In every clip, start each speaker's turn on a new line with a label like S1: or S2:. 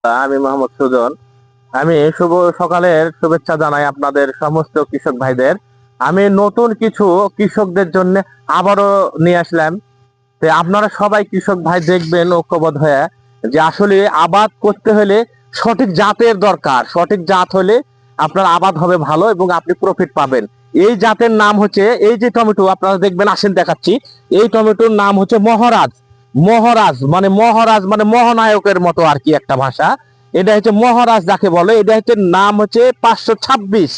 S1: আমি মোহাম্মদ সুজন। আমি শুভ সকালের শুভেচ্ছা জানাই আপনাদের সমস্ত কৃষক ভাইদের। আমি নতুন কিছু কৃষকদের জন্য আবারও নিয়ে আসলাম। তো আপনারা সবাই কৃষক ভাই দেখবেন ঐক্যবদ্ধ হয়ে, যে আসলে আবাদ করতে হলে সঠিক জাতের দরকার। সঠিক জাত হলে আপনার আবাদ হবে ভালো এবং আপনি প্রফিট পাবেন। এই জাতের নাম হচ্ছে, এই যে টমেটো আপনারা দেখবেন, আসেন দেখাচ্ছি। এই টমেটোর নাম হচ্ছে মহারাজ। মহারাজ মানে মহানায়কের মতো আর কি একটা ভাষা। এটা হচ্ছে মহারাজ যাকে বলে, এটা হচ্ছে নাম হচ্ছে 526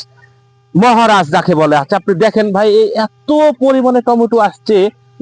S1: মহারাজ যাকে বলে। আচ্ছা, আপনি দেখেন ভাই, এই এত পরিমাণে টমেটো আসছে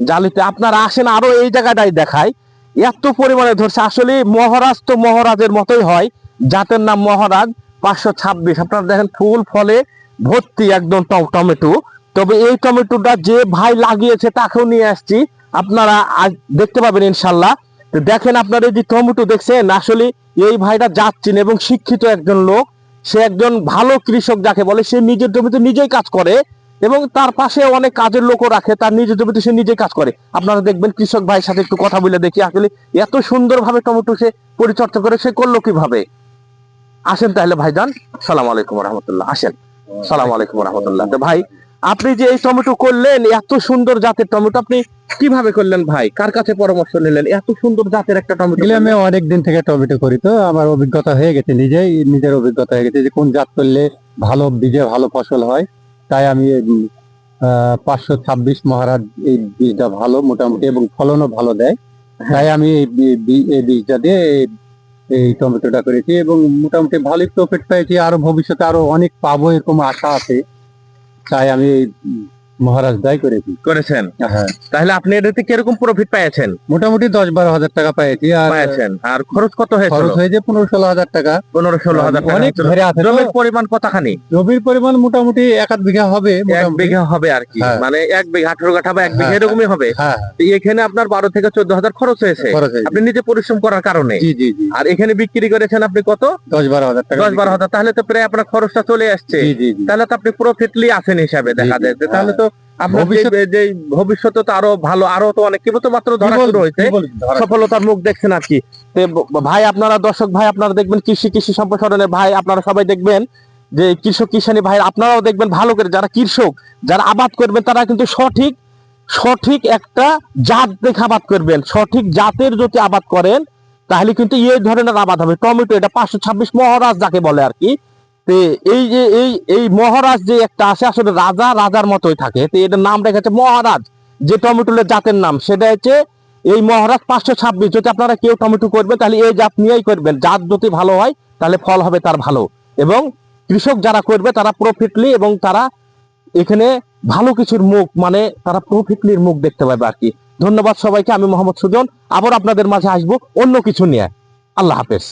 S1: জালিতে। আপনারা আসেন, আরো এই জায়গাটাই দেখায়, এত পরিমাণে ধরছে। আসলে মহারাজ তো মহারাজের মতোই হয়, জাতের নাম মহারাজ 526। আপনারা দেখেন ফুল ফলে ভর্তি একদম টমেটো। তবে এই টমেটোটা যে ভাই লাগিয়েছে তাকেও নিয়ে আসছি, আপনারা আজ দেখতে পাবেন ইনশাল্লাহ। তো দেখেন, আপনারা এই যে টমেটো দেখছেন, আসলে এই ভাইটা যাচ্ছেন এবং শিক্ষিত একজন লোক। সে একজন ভালো কৃষক যাকে বলে। সে নিজের জমিতে নিজেই কাজ করে এবং তার পাশে অনেক কাজের লোকও রাখে। তার নিজের জমিতে সে নিজেই কাজ করে। আপনারা দেখবেন, কৃষক ভাইয়ের সাথে একটু কথা বলে দেখি আসলে এত সুন্দরভাবে টমেটো সে পরিচর্যা করে, সে করলো কিভাবে। আসেন তাহলে ভাইজান, সালাম আলাইকুম রহমতুল্লাহ। আসেন, সালাম আলাইকুম রহমতুল্লাহ। তো ভাই, আপনি যে এই টমেটো করলেন, এত সুন্দর জাতের টমেটো আপনি কিভাবে করলেন ভাই? কার কাছে পরামর্শ নিলেন এত সুন্দর জাতের একটা টমেটো?
S2: আমি অনেক দিন থেকে টমেটো করি, তো আমার অভিজ্ঞতা হয়ে গেছে, নিজের অভিজ্ঞতা হয়ে গেছে যে কোন জাত করলে ভালো বীজে ভালো ফসল হয়। তাই আমি 526 মহারাজ এই বীজটা ভালো মোটামুটি এবং ফলনও ভালো দেয়। তাই আমি এই বীজটা দিয়ে এই টমেটোটা করেছি এবং মোটামুটি ভালোই প্রফিট পেয়েছি। আরো ভবিষ্যতে আরো অনেক পাবো এরকম আশা আছে। তাই আমি মহারাজ দায়
S1: করেছেন।
S2: হ্যাঁ,
S1: তাহলে আপনি এটাতে কিরকম প্রফিট পেয়েছেন?
S2: মোটামুটি 10-12 হাজার টাকা পেয়েছি।
S1: আর খরচ কত হয়েছিল?
S2: খরচ হয়েছে 15-16 হাজার টাকা।
S1: 15-16 হাজার টাকা।
S2: অনেক ঘেরে আছে।
S1: জমির পরিমাণ কতখানি?
S2: জমির পরিমাণ মোটামুটি 1 বিঘা হবে।
S1: 1 বিঘা হবে আর কি।
S2: হ্যাঁ।
S1: মানে 1 বিঘা 18 কাঠা বা 1 বিঘা
S2: হ্যাঁ,
S1: এরকমই হবে।
S2: হ্যাঁ,
S1: তো এখানে আপনার 12 থেকে 14 হাজার খরচ হয়েছে আপনি নিজে পরিশ্রম করার কারণে।
S2: জি জি জি।
S1: আর এখানে বিক্রি করেছেন আপনি কত?
S2: 10-12 হাজার টাকা।
S1: 10-12 হাজার। তাহলে তো প্রায় আপনার খরচটা চলে আসছে।
S2: জি জি জি।
S1: তাহলে তো আপনি প্রফিটলি আছেন হিসাবে দেখা যায়। তাহলে তো আপনার যে ভবিষ্যতে তো আরো ভালো, আরো তো অনেক কিছু তো মাত্র ধরা শুরু হয়েছে, সফলতার মুখ দেখছেন আর কি। ভাই, আপনারা দর্শক ভাই, আপনারা দেখবেন, কৃষি সম্প্রসারণের ভাই আপনারা সবাই দেখবেন, যে কৃষক কিষানি ভাই আপনারাও দেখবেন ভালো করে। যারা কৃষক, যারা আবাদ করবেন, তারা কিন্তু সঠিক একটা জাত দেখে আবাদ করবেন। সঠিক জাতের যদি আবাদ করেন তাহলে কিন্তু এই ধরনের আবাদ হবে। টমেটো এটা 526 মহারাজ যাকে বলে আর কি। তো এই যে এই মহারাজ যে একটা আছে, আসলে রাজার মতোই থাকে। তো এটার নাম রেখেছে মহারাজ, যে টমেটোর জাতের নাম সেটা হচ্ছে এই মহারাজ 526। যদি আপনারা কেউ টমেটো করবেন তাহলে এই জাত নিয়েই করবেন। জাত যদি ভালো হয় তাহলে ফল হবে তার ভালো, এবং কৃষক যারা করবে তারা প্রফিটলি, এবং তারা এখানে ভালো কিছুর মুখ, মানে তারা প্রফিটলির মুখ দেখতে পাবে আর কি। ধন্যবাদ সবাইকে। আমি মোহাম্মদ সুজন, আবার আপনাদের মাঝে আসবো অন্য কিছু নিয়ে। আল্লাহ হাফেজ।